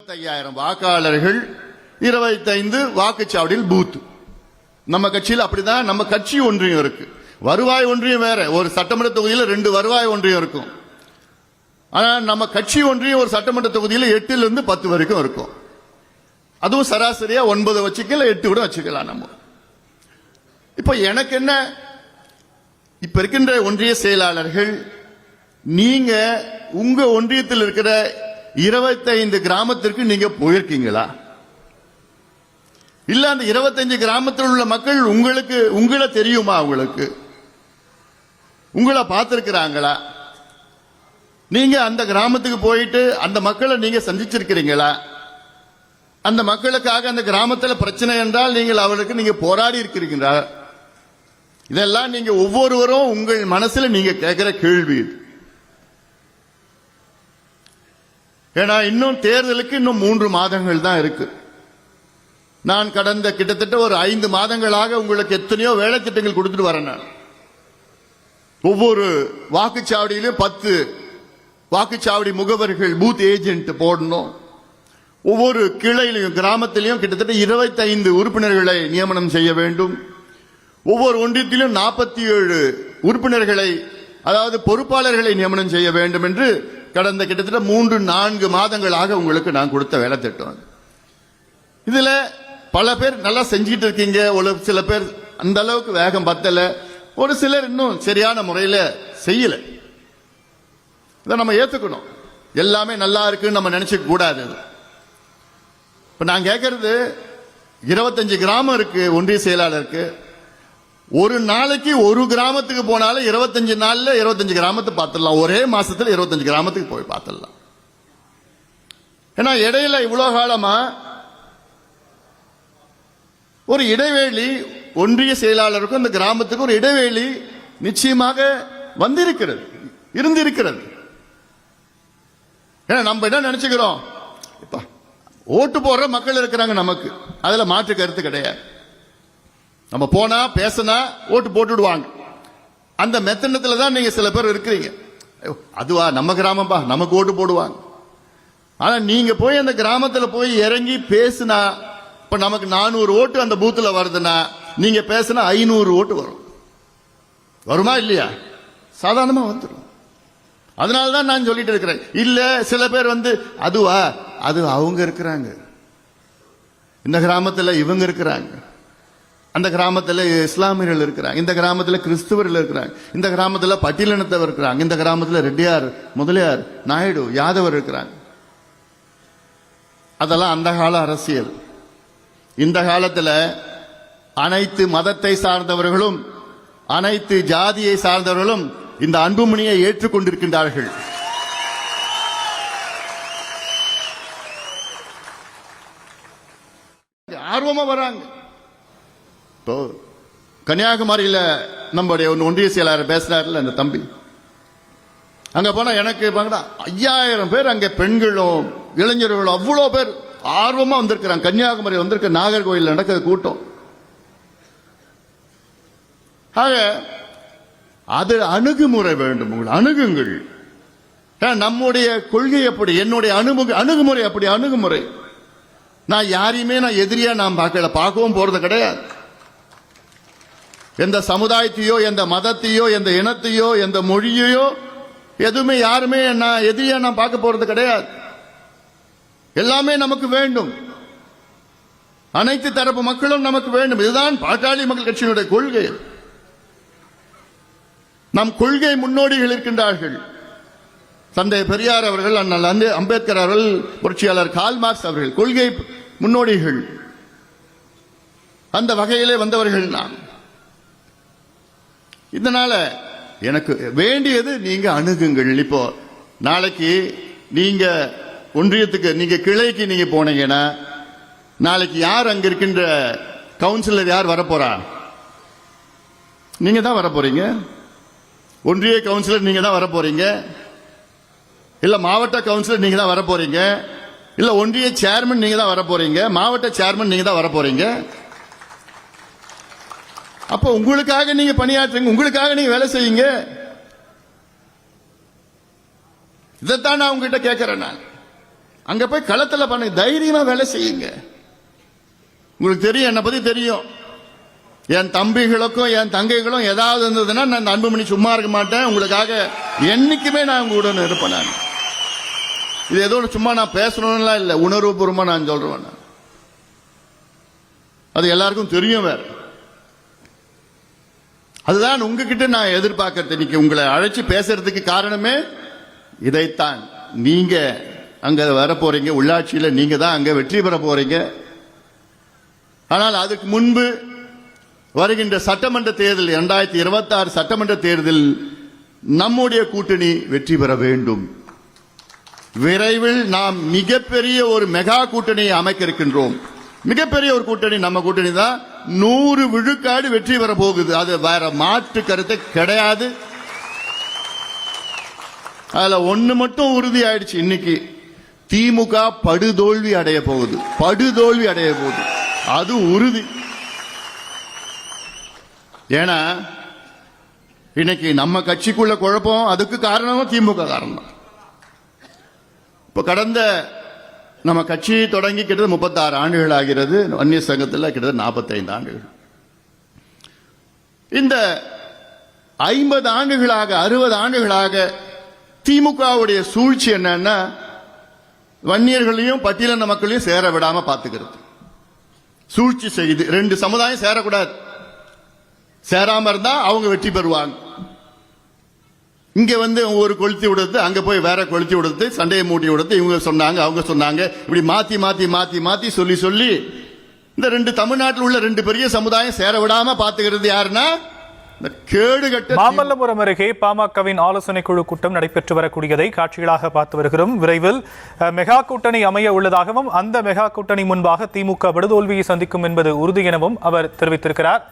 25,000 வாக்காளர்கள், 25 வாக்குச்சாவடியில் பூத். நம்ம கட்சியில் அப்படிதான். நம்ம கட்சி ஒன்றியம் இருக்கு, வருவாய் ஒன்றியம் வேற. ஒரு சட்டமன்ற தொகுதியில் 2 வருவாய் ஒன்றியம் இருக்கும். ஆனா நம்ம கட்சி ஒன்றியம் ஒரு சட்டமன்ற தொகுதியில் 8 இருந்து 10 வரைக்கும் இருக்கும். அதுவும் சராசரியா 9 வச்சுக்கல, 8 கூட வச்சுக்கலாம். நம்ம இப்ப எனக்கு என்ன, இப்ப இருக்கின்ற ஒன்றிய செயலாளர்கள், நீங்க உங்க ஒன்றியத்தில் இருக்கிற 25 கிராமத்திற்கு நீங்க போயிருக்கீங்களா? இல்ல அந்த 25 கிராமத்தில் உள்ள மக்கள் உங்களை தெரியுமா? உங்களுக்கு உங்களை பார்த்திருக்கிறாங்களா? நீங்க அந்த கிராமத்துக்கு போயிட்டு அந்த மக்களை நீங்க சந்திச்சிருக்கிறீங்களா? அந்த மக்களுக்காக அந்த கிராமத்தில் பிரச்சனை என்றால் நீங்கள் அவருக்கு நீங்க போராடி இருக்கிறீங்களா? இதெல்லாம் நீங்க ஒவ்வொருவரும் உங்கள் மனசுல நீங்க கேட்கிற கேள்வி. ஏன்னா இன்னும் தேர்தலுக்கு இன்னும் 3 மாதங்கள் தான் இருக்கு. நான் கடந்த கிட்டத்தட்ட ஒரு 5 மாதங்களாக உங்களுக்கு எத்தனையோ வேலை திட்டங்கள் கொடுத்துட்டு வரேன். நான் ஒவ்வொரு வாக்குச்சாவடியிலும் 10 வாக்குச்சாவடி முகவர்கள், பூத் ஏஜென்ட் போடணும். ஒவ்வொரு கிளையிலையும் கிராமத்திலையும் கிட்டத்தட்ட 25 உறுப்பினர்களை நியமனம் செய்ய வேண்டும். ஒவ்வொரு ஒன்றியத்திலும் 47 உறுப்பினர்களை, அதாவது பொறுப்பாளர்களை நியமனம் செய்ய வேண்டும் என்று கடந்த கிட்டத்தட்ட 3-4 மாதங்களாக உங்களுக்கு நான் கொடுத்த வேலை திட்டம். இதுல பல பேர் நல்லா செஞ்சுட்டு இருக்கீங்க. ஒரு சில பேர் அந்த அளவுக்கு வேகம் பத்தல, ஒரு சிலர் இன்னும் சரியான முறையில் செய்யல. இதை நம்ம ஏத்துக்கணும். எல்லாமே நல்லா இருக்குன்னு நம்ம நினைச்சுக்க கூடாது. இப்ப நான் கேட்கறது, 25 கிராமம் இருக்கு ஒன்றிய செயலாளருக்கு. ஒரு நாளைக்கு ஒரு கிராமத்துக்கு போனாலும் 25 நாள்ல 25 கிராமத்தை பார்த்துடலாம். ஒரே மாசத்துல 25 கிராமத்துக்கு போய் பார்த்துடலாம். ஏன்னா இடையில இவ்வளவு காலமா ஒரு இடைவேளி, ஒன்றிய செயலாளருக்கும் இந்த கிராமத்துக்கு ஒரு இடைவேளி நிச்சயமாக வந்திருக்கிறது, இருந்திருக்கிறது. ஏன்னா நம்ம என்ன நினைச்சுக்கிறோம், ஓட்டு போடுற மக்கள் இருக்கிறாங்க நமக்கு, அதுல மாற்று கருத்து கிடையாது. நம்ம போனா பேசினா ஓட்டு போட்டுடுவாங்க. அந்த மெத்தனத்துல தான் நீங்க சில பேர் இருக்கிறீங்க. அதுவா நம்ம கிராமம்பா, நமக்கு ஓட்டு போடுவாங்க. ஆனா நீங்க போய் அந்த கிராமத்துல போய் இறங்கி பேசினா, இப்ப நமக்கு 400 ஓட்டு அந்த பூத்துல வருதுன்னா, நீங்க பேசினா 500 ஓட்டு வரும். வருமா இல்லையா? சாதாரணமா வந்துடும். அதனாலதான் நான் சொல்லிட்டு இருக்கிறேன். இல்ல சில பேர் அதுவா, அது அவங்க இருக்கிறாங்க, இந்த கிராமத்துல இவங்க இருக்கிறாங்க, அந்த கிராமத்தில் இஸ்லாமியர்கள் இருக்கிறாங்க, இந்த கிராமத்தில் கிறிஸ்துவர்கள் இருக்கிறாங்க, இந்த கிராமத்தில் பட்டியலினத்தவர் இருக்கிறாங்க, இந்த கிராமத்தில் ரெட்டியார், முதலியார், நாயுடு, யாதவர் இருக்கிறாங்க. அதெல்லாம் அந்த கால அரசியல். இந்த காலத்தில் அனைத்து மதத்தை சார்ந்தவர்களும் அனைத்து ஜாதியை சார்ந்தவர்களும் இந்த அன்புமணியை ஏற்றுக்கொண்டிருக்கின்றார்கள். ஆர்வமா வராங்க. கன்னியாகுமரியில நம்முடைய ஒன்றிய செயலாளர் பேசுறாருல அந்த தம்பி, அங்க போனா எனக்கு 5000 பேர், அங்க பெண்களும் இளைஞர்களும் அவ்வளவு பேர் ஆர்வமா வந்திருக்கிறாங்க. கன்னியாகுமரி வந்திருக்க நாகர்கோவில் நடக்கிற கூட்டம். ஆக அது அணுகுமுறை வேண்டும். உங்கள் அணுகுங்கள். நம்முடைய கொள்கை அப்படி, என்னுடைய அணுகுமுறை அப்படி. அணுகுமுறை நான் யாரையுமே நான் எதிரியா நான் பார்க்கவும் போறது கிடையாது. எந்த சமுதாயத்தையோ, எந்த மதத்தையோ, எந்த இனத்தையோ, எந்த மொழியையோ எதுவுமே யாருமே நான் எதிரியா நான் பார்க்க போறது கிடையாது. எல்லாமே நமக்கு வேண்டும். அனைத்து தரப்பு மக்களும் நமக்கு வேண்டும். இதுதான் பாட்டாளி மக்கள் கட்சியினுடைய கொள்கை. நம் கொள்கை முன்னோடிகள் இருக்கின்றார்கள். தந்தை பெரியார் அவர்கள், அண்ணல் அம்பேத்கர் அவர்கள், புரட்சியாளர் கார்ல் மார்க்ஸ் அவர்கள் கொள்கை முன்னோடிகள். அந்த வகையிலே வந்தவர்கள் நாம். இதனால எனக்கு வேண்டியது நீங்க அணுகுங்கள். இப்போ நாளைக்கு நீங்க ஒன்றியத்துக்கு, நீங்க கிளைக்கு நீங்க போனீங்கன்னா, நாளைக்கு யார் அங்க இருக்கின்ற கவுன்சிலர் யார் வரப்போறா? நீங்க தான் வரப்போறீங்க. ஒன்றிய கவுன்சிலர் நீங்க தான் வரப்போறீங்க, இல்ல மாவட்ட கவுன்சிலர் நீங்க தான் வரப்போறீங்க, இல்ல ஒன்றிய சேர்மன் நீங்க தான் வரப்போறீங்க, மாவட்ட சேர்மன் நீங்க தான் வரப்போறீங்க. அப்ப உங்களுக்காக நீங்க பணியாற்றுங்க, உங்களுக்காக நீங்க வேலை செய்யுங்க. இதைத்தான் நான் உங்ககிட்ட கேட்கிறேன். நான் அங்க போய் களத்துல பண்ணுங்க, தைரியமா வேலை செய்யுங்க. உங்களுக்கு தெரியும், என்னை பத்தி தெரியும். என் தம்பிகளுக்கும் என் தங்கைகளும் ஏதாவது இருந்ததுன்னா நான் அன்புமணி சும்மா இருக்க மாட்டேன். உங்களுக்காக என்னைக்குமே நான் உங்க உடனே இருப்பேன். நான் இது ஏதோ சும்மா நான் பேசணும்லாம் இல்லை, உணர்வுபூர்வமா நான் சொல்றேன். அது எல்லாருக்கும் தெரியும். வேற அதுதான் உங்ககிட்ட நான் எதிர்பார்க்கறது. இன்னைக்கு உங்களை அழைச்சி பேசுறதுக்கு காரணமே இதைத்தான். நீங்க அங்க வர போறீங்க, உள்ளாட்சியில நீங்க தான் அங்க வெற்றி பெற போறீங்க. ஆனால் அதுக்கு முன்பு வருகின்ற சட்டமன்ற தேர்தல் 2026 சட்டமன்ற தேர்தல் நம்முடைய கூட்டணி வெற்றி பெற வேண்டும். விரைவில் நாம் மிகப்பெரிய ஒரு மெகா கூட்டணியை அமைக்க இருக்கின்றோம். மிகப்பெரிய ஒரு கூட்டணி, நம்ம கூட்டணி தான் 100 விழுக்காடு வெற்றி பெற போகுது. அது வேற மாற்று கருத்து கிடையாது. அதுல ஒண்ணு மட்டும் உறுதி ஆயிடுச்சு, இன்னைக்கு திமுக படுதோல்வி அடைய போகுது. படுதோல்வி அடைய போகுது, அது உறுதி. ஏன்னா இன்னைக்கு நம்ம கட்சிக்குள்ள குழப்பம், அதுக்கு காரணமும் திமுக காரணம். இப்ப கடந்த நம்ம கட்சி தொடங்கி கிட்டத்தட்ட 36 ஆண்டுகள் ஆகிறது. வன்னிய சங்கத்தில் கிட்டத்தட்ட 45 ஆண்டுகள். இந்த 50 ஆண்டுகளாக 60 ஆண்டுகளாக திமுகவுடைய சூழ்ச்சி என்னன்னா, வன்னியர்களையும் பட்டியலின மக்களையும் சேர விடாம பாத்துக்கிறது. சூழ்ச்சி செய்து 2 சமுதாயம் சேரக்கூடாது, சேராம இருந்தா அவங்க வெற்றி பெறுவாங்க. இங்க வந்து ஒரு கொளுத்தி விடுறது, அங்க போய் வேற கொளுத்தி விடுறது, சண்டையை மூட்டி விடுறது, இவங்க சொன்னாங்க அவங்க சொன்னாங்க, இப்படி மாத்தி மாத்தி மாத்தி மாத்தி சொல்லி சொல்லி இந்த 2 தமிழ்நாட்டில் உள்ள 2 பெரிய சமுதாயம் சேர விடாம பாத்துக்கிறது யாருன்னா மாமல்லபுரம் அருகே பாமகவின் ஆலோசனை குழு கூட்டம் நடைபெற்று வரக்கூடியதை காட்சிகளாக பார்த்து வருகிறோம். விரைவில் மெகா கூட்டணி அமைய உள்ளதாகவும் அந்த மெகா கூட்டணி முன்பாக திமுக படுதோல்வியை சந்திக்கும் என்பது உறுதி எனவும் அவர் தெரிவித்திருக்கிறார்.